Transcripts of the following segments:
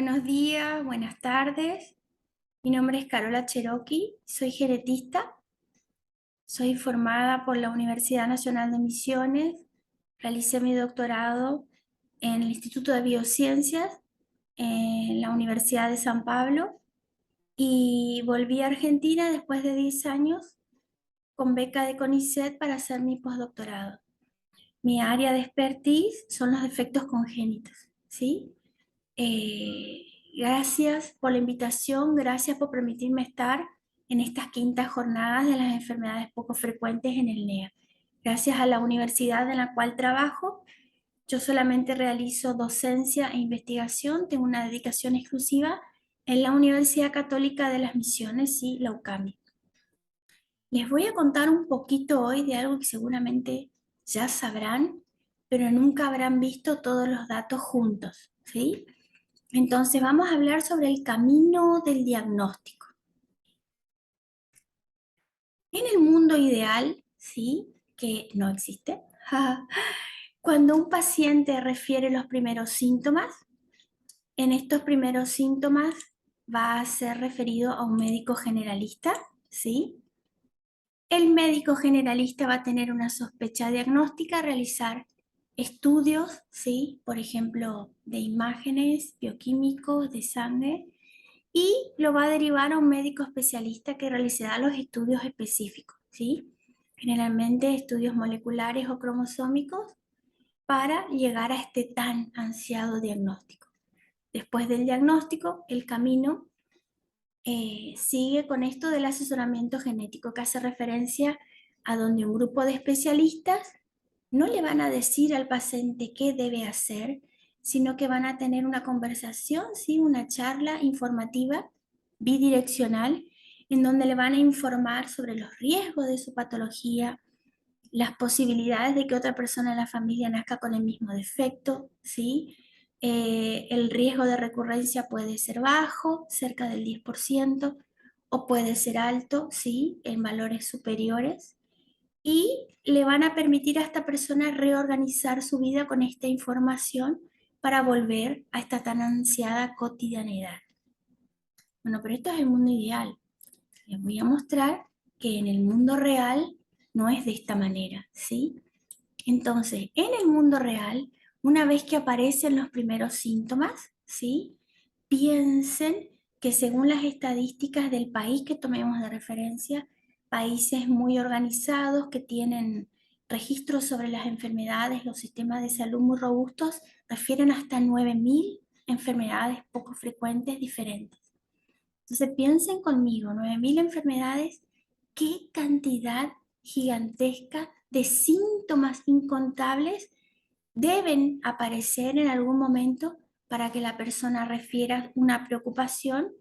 Buenos días, buenas tardes. Mi nombre es Carola Cherokee, soy genetista, soy formada por la Universidad Nacional de Misiones, realicé mi doctorado en el Instituto de Biociencias en la Universidad de San Pablo y volví a Argentina después de 10 años con beca de CONICET para hacer mi postdoctorado. Mi área de expertise son los defectos congénitos, ¿sí? Eh, Gracias por la invitación, gracias por permitirme estar en estas quintas jornadas de las enfermedades poco frecuentes en el NEA. Gracias a la universidad en la cual trabajo, yo solamente realizo docencia e investigación, tengo una dedicación exclusiva en la Universidad Católica de las Misiones y la UCAMI. Les voy a contar un poquito hoy de algo que seguramente ya sabrán, pero nunca habrán visto todos los datos juntos, ¿sí? Entonces vamos a hablar sobre el camino del diagnóstico. En el mundo ideal, ¿sí? Que no existe, cuando un paciente refiere los primeros síntomas, en estos primeros síntomas va a ser referido a un médico generalista, ¿sí? El médico generalista va a tener una sospecha diagnóstica, realizar estudios, ¿sí? Por ejemplo, de imágenes, bioquímicos, de sangre, y lo va a derivar a un médico especialista que realizará los estudios específicos, ¿sí? Generalmente estudios moleculares o cromosómicos para llegar a este tan ansiado diagnóstico. Después del diagnóstico, el camino sigue con esto del asesoramiento genético, que hace referencia a donde un grupo de especialistas no le van a decir al paciente qué debe hacer, sino que van a tener una conversación, ¿sí? Una charla informativa bidireccional en donde le van a informar sobre los riesgos de su patología, las posibilidades de que otra persona en la familia nazca con el mismo defecto, ¿sí? El riesgo de recurrencia puede ser bajo, cerca del 10%, o puede ser alto, ¿sí? En valores superiores. Y le van a permitir a esta persona reorganizar su vida con esta información para volver a esta tan ansiada cotidianidad. Bueno, pero esto es el mundo ideal. Les voy a mostrar que en el mundo real no es de esta manera, ¿sí? Entonces, en el mundo real, una vez que aparecen los primeros síntomas, ¿sí? Piensen que según las estadísticas del país que tomemos de referencia, países muy organizados que tienen registros sobre las enfermedades, los sistemas de salud muy robustos, refieren hasta 9.000 enfermedades poco frecuentes diferentes. Entonces piensen conmigo, 9.000 enfermedades, qué cantidad gigantesca de síntomas incontables deben aparecer en algún momento para que la persona refiera una preocupación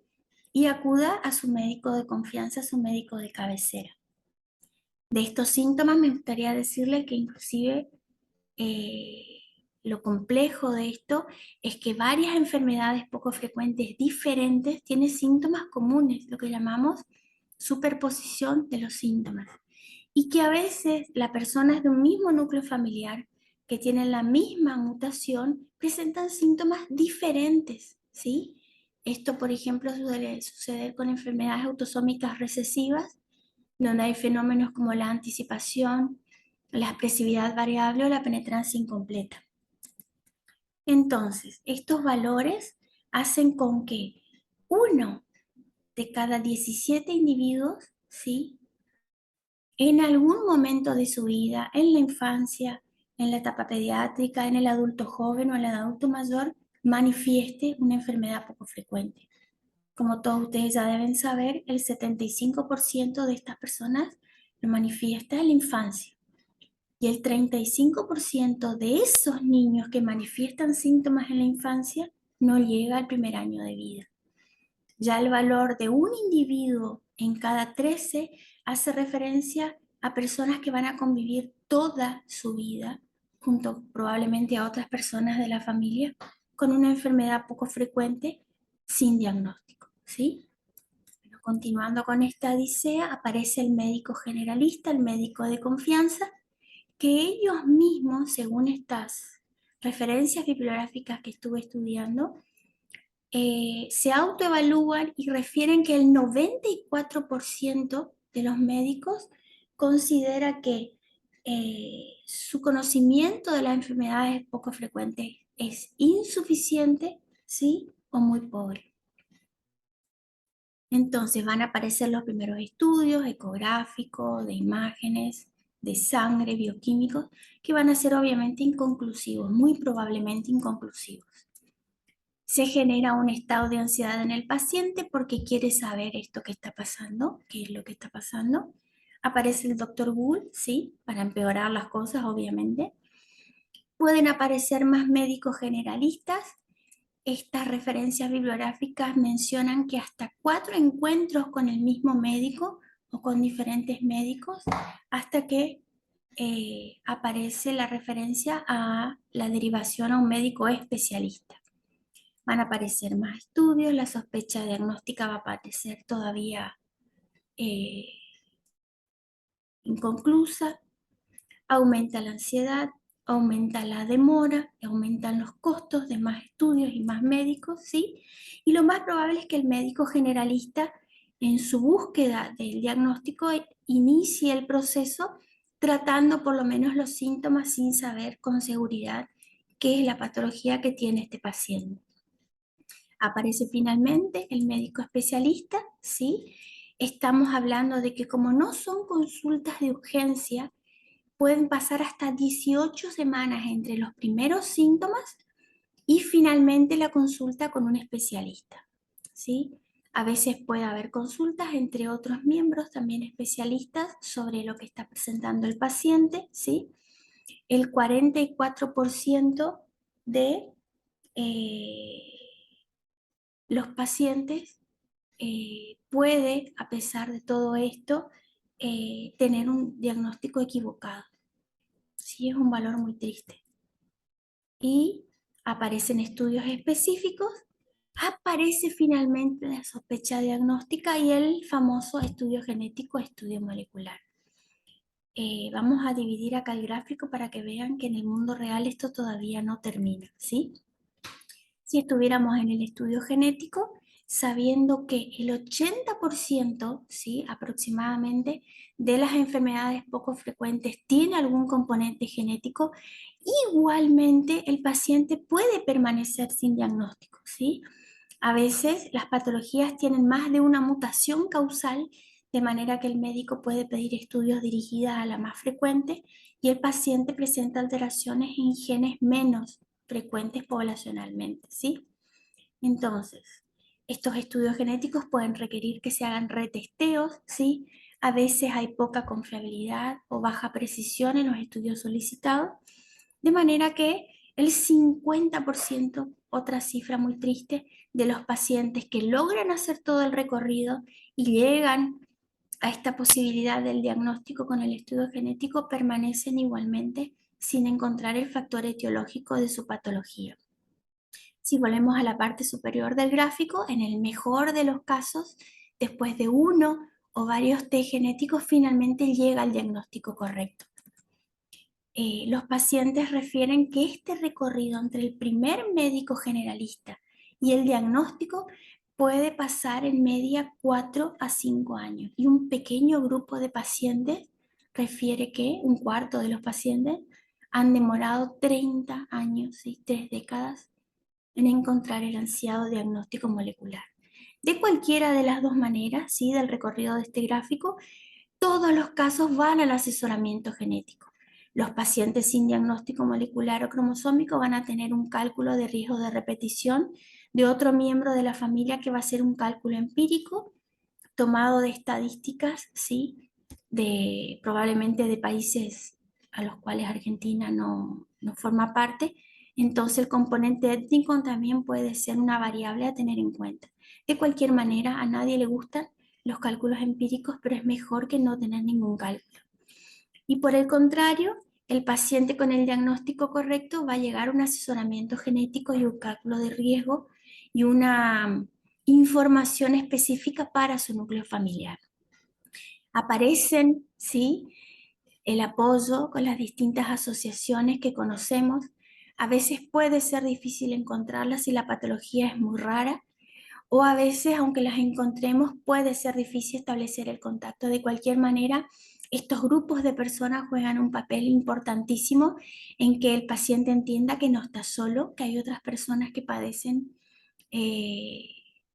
y acuda a su médico de confianza, a su médico de cabecera. De estos síntomas me gustaría decirle que inclusive eh, lo complejo de esto es que varias enfermedades poco frecuentes diferentes tienen síntomas comunes, lo que llamamos superposición de los síntomas. Y que a veces las personas de un mismo núcleo familiar que tienen la misma mutación presentan síntomas diferentes, ¿sí? Esto, por ejemplo, suele suceder con enfermedades autosómicas recesivas, donde hay fenómenos como la anticipación, la expresividad variable o la penetrancia incompleta. Entonces, estos valores hacen con que uno de cada 17 individuos, ¿sí? En algún momento de su vida, en la infancia, en la etapa pediátrica, en el adulto joven o en el adulto mayor, manifieste una enfermedad poco frecuente. Como todos ustedes ya deben saber, el 75% de estas personas lo manifiesta en la infancia. Y el 35% de esos niños que manifiestan síntomas en la infancia no llega al primer año de vida. Ya el valor de un individuo en cada 13 hace referencia a personas que van a convivir toda su vida, junto probablemente a otras personas de la familia, con una enfermedad poco frecuente sin diagnóstico, ¿sí? Bueno, continuando con esta odisea, aparece el médico generalista, el médico de confianza, que ellos mismos, según estas referencias bibliográficas que estuve estudiando, se autoevalúan y refieren que el 94% de los médicos considera que su conocimiento de las enfermedades poco frecuentes es insuficiente, ¿sí? O muy pobre. Entonces van a aparecer los primeros estudios ecográficos, de imágenes, de sangre, bioquímicos, que van a ser obviamente inconclusivos, muy probablemente inconclusivos. Se genera un estado de ansiedad en el paciente porque quiere saber esto que está pasando, qué es lo que está pasando. Aparece el doctor Google, sí, para empeorar las cosas, obviamente. Pueden aparecer más médicos generalistas. Estas referencias bibliográficas mencionan que hasta 4 encuentros con el mismo médico o con diferentes médicos hasta que aparece la referencia a la derivación a un médico especialista. Van a aparecer más estudios, la sospecha diagnóstica va a aparecer todavía eh, inconclusa, aumenta la ansiedad, aumenta la demora, aumentan los costos de más estudios y más médicos, ¿sí? Y lo más probable es que el médico generalista, en su búsqueda del diagnóstico, inicie el proceso tratando por lo menos los síntomas sin saber con seguridad qué es la patología que tiene este paciente. Aparece finalmente el médico especialista, ¿sí? Estamos hablando de que como no son consultas de urgencia, pueden pasar hasta 18 semanas entre los primeros síntomas y finalmente la consulta con un especialista, ¿sí? A veces puede haber consultas entre otros miembros, también especialistas, sobre lo que está presentando el paciente, ¿sí? El 44% de los pacientes puede, a pesar de todo esto, tener un diagnóstico equivocado. Sí, es un valor muy triste. Y aparecen estudios específicos, aparece finalmente la sospecha diagnóstica y el famoso estudio genético, estudio molecular. Vamos a dividir acá el gráfico para que vean que en el mundo real esto todavía no termina, ¿sí? Si estuviéramos en el estudio genético, sabiendo que el 80%, ¿sí? Aproximadamente, de las enfermedades poco frecuentes tiene algún componente genético, igualmente el paciente puede permanecer sin diagnóstico, ¿sí? A veces las patologías tienen más de una mutación causal, de manera que el médico puede pedir estudios dirigidos a la más frecuente y el paciente presenta alteraciones en genes menos frecuentes poblacionalmente, ¿sí? Entonces, estos estudios genéticos pueden requerir que se hagan retesteos, ¿sí? A veces hay poca confiabilidad o baja precisión en los estudios solicitados, de manera que el 50%, otra cifra muy triste, de los pacientes que logran hacer todo el recorrido y llegan a esta posibilidad del diagnóstico con el estudio genético permanecen igualmente sin encontrar el factor etiológico de su patología. Si volvemos a la parte superior del gráfico, en el mejor de los casos, después de uno o varios test genéticos, finalmente llega al diagnóstico correcto. Los pacientes refieren que este recorrido entre el primer médico generalista y el diagnóstico puede pasar en media 4 a 5 años. Y un pequeño grupo de pacientes refiere que un cuarto de los pacientes han demorado 30 años y 3 décadas en encontrar el ansiado diagnóstico molecular. De cualquiera de las dos maneras, ¿sí? Del recorrido de este gráfico, todos los casos van al asesoramiento genético. Los pacientes sin diagnóstico molecular o cromosómico van a tener un cálculo de riesgo de repetición de otro miembro de la familia que va a ser un cálculo empírico tomado de estadísticas, ¿sí? Probablemente de países a los cuales Argentina no forma parte. Entonces el componente étnico también puede ser una variable a tener en cuenta. De cualquier manera, a nadie le gustan los cálculos empíricos, pero es mejor que no tener ningún cálculo. Y por el contrario, el paciente con el diagnóstico correcto va a llegar a un asesoramiento genético y un cálculo de riesgo y una información específica para su núcleo familiar. Aparecen, ¿sí? El apoyo con las distintas asociaciones que conocemos. A veces puede ser difícil encontrarlas si la patología es muy rara, o a veces, aunque las encontremos, puede ser difícil establecer el contacto. De cualquier manera, estos grupos de personas juegan un papel importantísimo en que el paciente entienda que no está solo, que hay otras personas que padecen eh,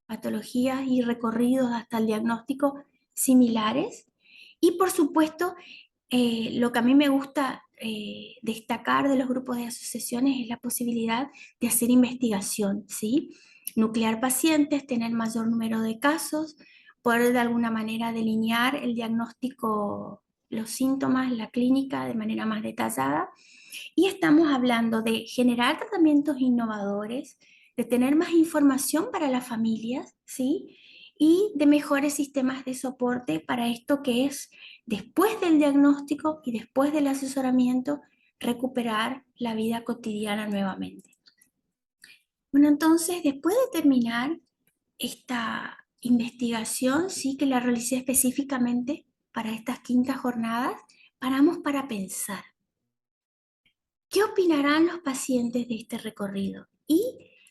patologías y recorridos hasta el diagnóstico similares. Y por supuesto, lo que a mí me gusta destacar de los grupos de asociaciones es la posibilidad de hacer investigación, ¿sí? Nuclear pacientes, tener mayor número de casos, poder de alguna manera delinear el diagnóstico, los síntomas, la clínica de manera más detallada. Y estamos hablando de generar tratamientos innovadores, de tener más información para las familias, ¿sí? Y de mejores sistemas de soporte para esto que es, después del diagnóstico y después del asesoramiento, recuperar la vida cotidiana nuevamente. Bueno, entonces, después de terminar esta investigación, sí que la realicé específicamente para estas quintas jornadas, paramos para pensar. ¿Qué opinarán los pacientes de este recorrido? Y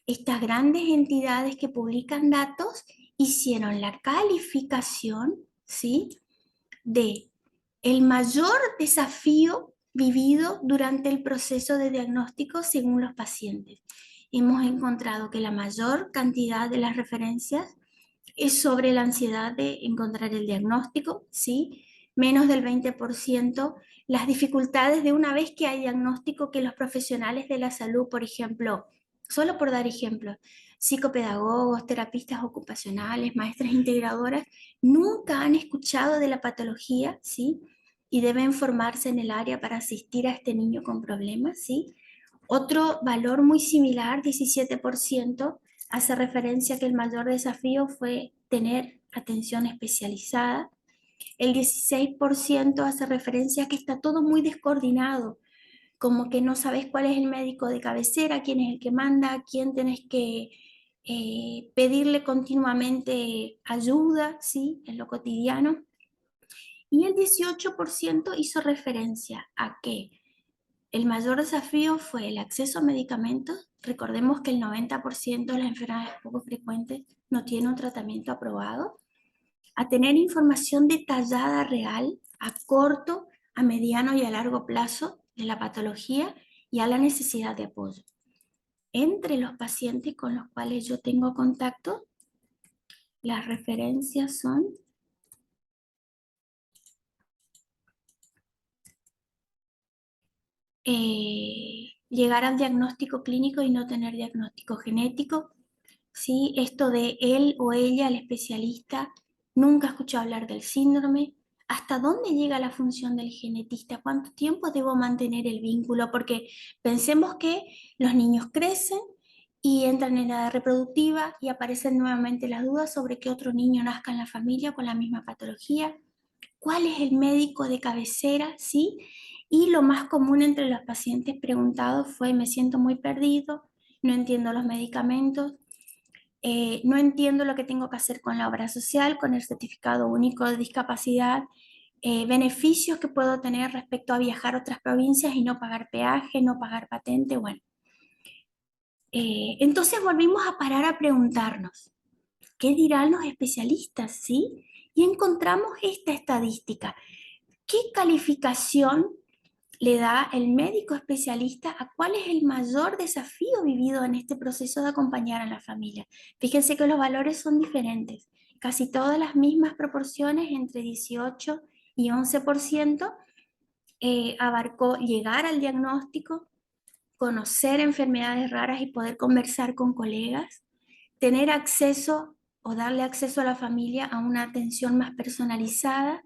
estas grandes entidades que publican datos hicieron la calificación, ¿sí?, de el mayor desafío vivido durante el proceso de diagnóstico según los pacientes. Hemos encontrado que la mayor cantidad de las referencias es sobre la ansiedad de encontrar el diagnóstico, ¿sí? Menos del 20%, las dificultades de una vez que hay diagnóstico que los profesionales de la salud, por ejemplo, solo por dar ejemplos, psicopedagogos, terapistas ocupacionales, maestras integradoras, nunca han escuchado de la patología, ¿sí? Y deben formarse en el área para asistir a este niño con problemas, ¿sí? Otro valor muy similar, 17%, hace referencia a que el mayor desafío fue tener atención especializada. El 16% hace referencia a que está todo muy descoordinado, como que no sabes cuál es el médico de cabecera, quién es el que manda, quién tenés que pedirle continuamente ayuda, ¿sí?, en lo cotidiano. Y el 18% hizo referencia a que el mayor desafío fue el acceso a medicamentos. Recordemos que el 90% de las enfermedades poco frecuentes no tiene un tratamiento aprobado. A tener información detallada, real, a corto, a mediano y a largo plazo de la patología y a la necesidad de apoyo. Entre los pacientes con los cuales yo tengo contacto, las referencias son llegar al diagnóstico clínico y no tener diagnóstico genético. ¿Sí? Esto de él o ella, el especialista, nunca escuchó hablar del síndrome. ¿Hasta dónde llega la función del genetista? ¿Cuánto tiempo debo mantener el vínculo? Porque pensemos que los niños crecen y entran en la edad reproductiva y aparecen nuevamente las dudas sobre que otro niño nazca en la familia con la misma patología. ¿Cuál es el médico de cabecera? ¿Sí? Y lo más común entre los pacientes preguntados fue: me siento muy perdido, no entiendo los medicamentos, no entiendo lo que tengo que hacer con la obra social, con el certificado único de discapacidad, beneficios que puedo tener respecto a viajar a otras provincias y no pagar peaje, no pagar patente, bueno. Entonces volvimos a parar a preguntarnos, ¿qué dirán los especialistas? ¿Sí? Y encontramos esta estadística. ¿Qué calificación le da el médico especialista a cuál es el mayor desafío vivido en este proceso de acompañar a la familia? Fíjense que los valores son diferentes, casi todas las mismas proporciones, entre 18 y 11%, abarcó llegar al diagnóstico, conocer enfermedades raras y poder conversar con colegas, tener acceso o darle acceso a la familia a una atención más personalizada,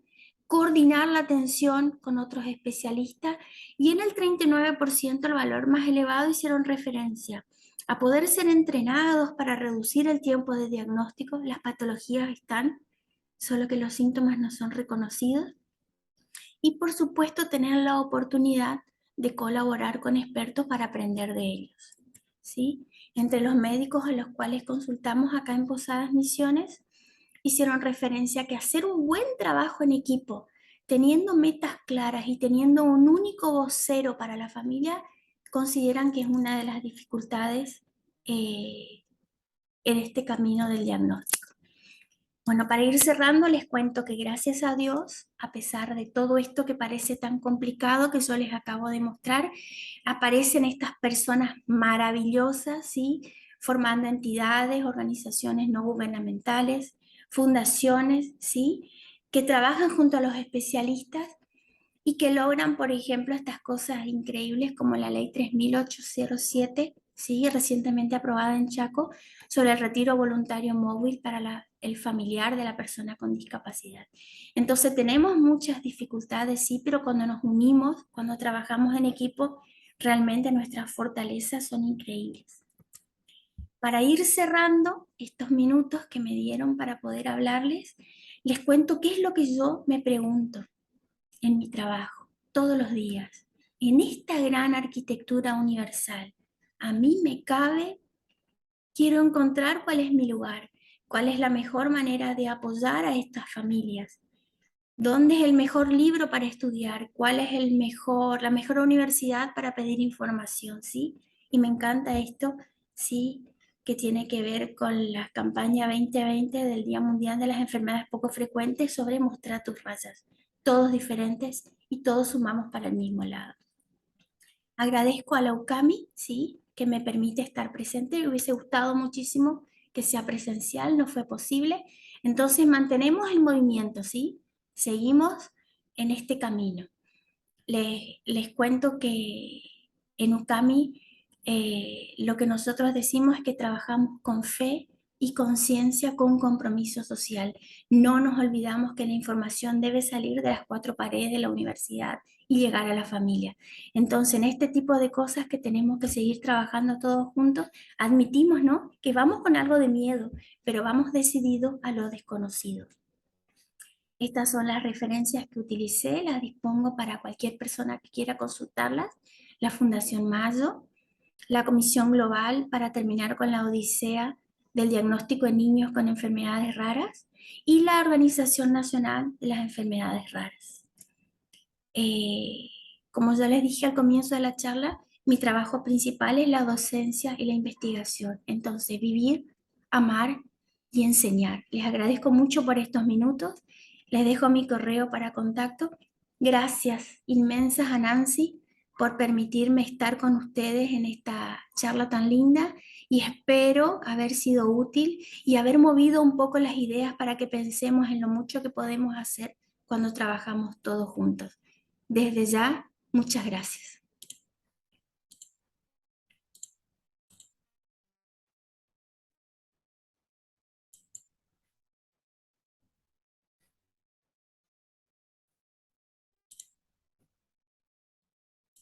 coordinar la atención con otros especialistas, y en el 39%, el valor más elevado, hicieron referencia a poder ser entrenados para reducir el tiempo de diagnóstico. Las patologías están, solo que los síntomas no son reconocidos. Y por supuesto tener la oportunidad de colaborar con expertos para aprender de ellos, ¿sí? Entre los médicos a los cuales consultamos acá en Posadas Misiones, hicieron referencia a que hacer un buen trabajo en equipo, teniendo metas claras y teniendo un único vocero para la familia, consideran que es una de las dificultades en este camino del diagnóstico. Bueno, para ir cerrando, les cuento que gracias a Dios, a pesar de todo esto que parece tan complicado que yo les acabo de mostrar, aparecen estas personas maravillosas, ¿sí? Formando entidades, organizaciones no gubernamentales, fundaciones, ¿sí? Que trabajan junto a los especialistas y que logran, por ejemplo, estas cosas increíbles como la ley 3807, ¿sí? Recientemente aprobada en Chaco, sobre el retiro voluntario móvil para el familiar de la persona con discapacidad. Entonces tenemos muchas dificultades, sí, pero cuando nos unimos, cuando trabajamos en equipo, realmente nuestras fortalezas son increíbles. Para ir cerrando estos minutos que me dieron para poder hablarles, les cuento qué es lo que yo me pregunto en mi trabajo, todos los días. En esta gran arquitectura universal, a mí me cabe, quiero encontrar cuál es mi lugar, cuál es la mejor manera de apoyar a estas familias, dónde es el mejor libro para estudiar, cuál es la mejor universidad para pedir información, ¿sí? Y me encanta esto, ¿sí? Que tiene que ver con la campaña 2020 del Día Mundial de las Enfermedades Poco Frecuentes sobre mostrar tus rayas, todos diferentes y todos sumamos para el mismo lado. Agradezco a la UCAMI, ¿sí? Que me permite estar presente, me hubiese gustado muchísimo que sea presencial, no fue posible, entonces mantenemos el movimiento, ¿sí? Seguimos en este camino. Les cuento que en UCAMI lo que nosotros decimos es que trabajamos con fe y conciencia con compromiso social. No nos olvidamos que la información debe salir de las cuatro paredes de la universidad y llegar a la familia. Entonces, en este tipo de cosas que tenemos que seguir trabajando todos juntos, admitimos, ¿no?, que vamos con algo de miedo, pero vamos decididos a lo desconocido. Estas son las referencias que utilicé, las dispongo para cualquier persona que quiera consultarlas. La Fundación Mayo, la Comisión Global para terminar con la odisea del diagnóstico en niños con enfermedades raras y la Organización Nacional de las Enfermedades Raras. Eh, Como ya les dije al comienzo de la charla, mi trabajo principal es la docencia y la investigación. Entonces, vivir, amar y enseñar. Les agradezco mucho por estos minutos. Les dejo mi correo para contacto. Gracias inmensas a Nancy por permitirme estar con ustedes en esta charla tan linda y espero haber sido útil y haber movido un poco las ideas para que pensemos en lo mucho que podemos hacer cuando trabajamos todos juntos. Desde ya, muchas gracias.